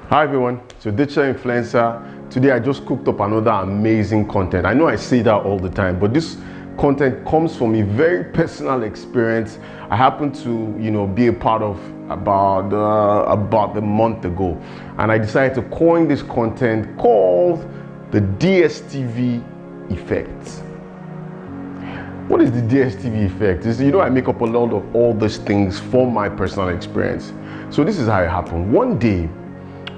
Hi everyone, so digital influencer. Today I just cooked up another amazing content. I know I say that all the time, but this content comes from a very personal experience I happened to, be a part of about a month ago, and I decided to coin this content called the DSTV effect. What is the DSTV effect? I make up a lot of all these things from my personal experience. So this is how it happened.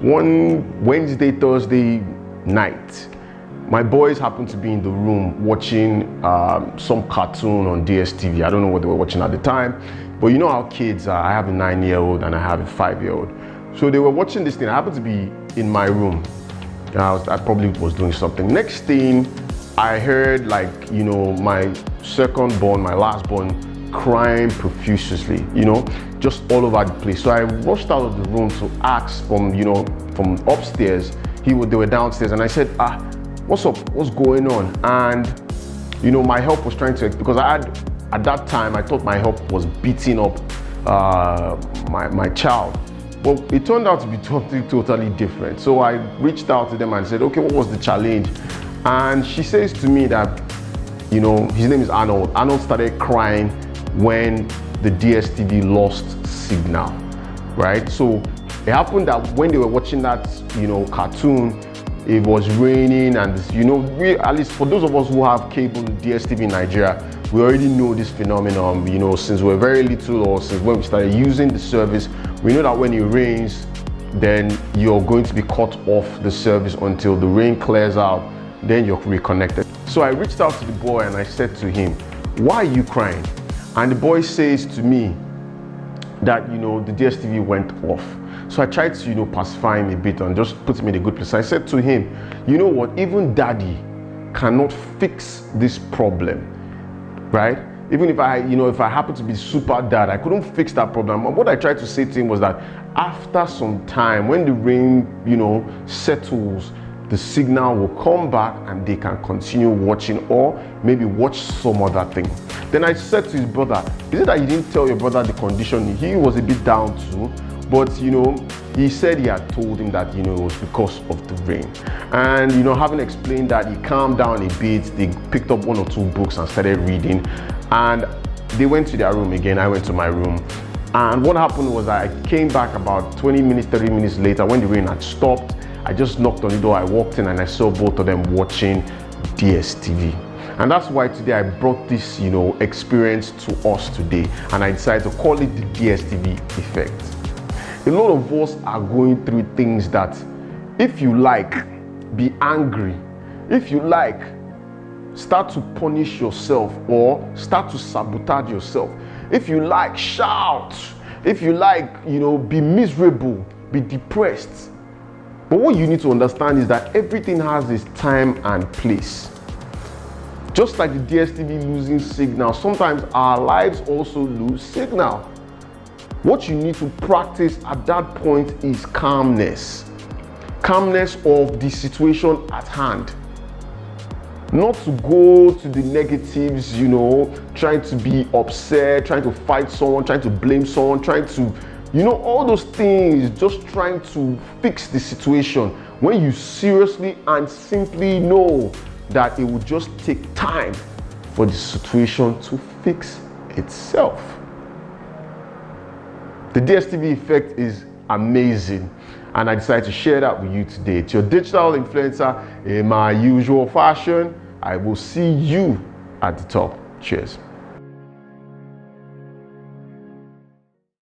One Wednesday, Thursday night, my boys happened to be in the room watching some cartoon on DSTV. I don't know what they were watching at the time, but you know how kids are. I have a 9-year-old and I have a 5-year-old. So they were watching this thing. I happened to be in my room. I probably was doing something. Next thing, I heard my second born, my last born, crying profusely, just all over the place. So I rushed out of the room to ask from upstairs. They were downstairs, and I said, what's up? What's going on? And my help was trying to, because at that time I thought my help was beating up my child. Well, it turned out to be something totally different. So I reached out to them and said, okay, what was the challenge? And she says to me that, his name is Arnold. Arnold started crying when the DSTV lost signal, right? So it happened that when they were watching that, cartoon, it was raining, and at least for those of us who have cable DSTV in Nigeria, we already know this phenomenon, since we're very little, or since when we started using the service. We know that when it rains, then you're going to be cut off the service until the rain clears out, then you're reconnected. So I reached out to the boy and I said to him, why are you crying? And the boy says to me that, the DSTV went off. So I tried to, pacify him a bit and just put him in a good place. I said to him, you know what, even daddy cannot fix this problem, right? Even if I happen to be super dad, I couldn't fix that problem. And what I tried to say to him was that after some time, when the rain, settles, the signal will come back and they can continue watching, or maybe watch some other thing. Then I said to his brother, is it that you didn't tell your brother the condition? He was a bit down too, but he said he had told him that it was because of the rain. And having explained that, he calmed down a bit. They picked up 1 or 2 books and started reading, and they went to their room again. I went to my room, and what happened was I came back about 20 minutes, 30 minutes later when the rain had stopped. I just knocked on the door, I walked in, and I saw both of them watching DSTV. And that's why today I brought this, experience to us today, and I decided to call it the DSTV effect. A lot of us are going through things that, if you like, be angry. If you like, start to punish yourself or start to sabotage yourself. If you like, shout. If you like, be miserable, be depressed. But what you need to understand is that everything has its time and place. Just like the DSTV losing signal, sometimes our lives also lose signal. What you need to practice at that point is calmness. Calmness of the situation at hand. Not to go to the negatives, trying to be upset, trying to fight someone, trying to blame someone, trying to all those things, just trying to fix the situation, when you seriously and simply know that it will just take time for the situation to fix itself. The DSTV effect is amazing, and I decided to share that with you today. It's your digital influencer in my usual fashion. I will see you at the top. Cheers.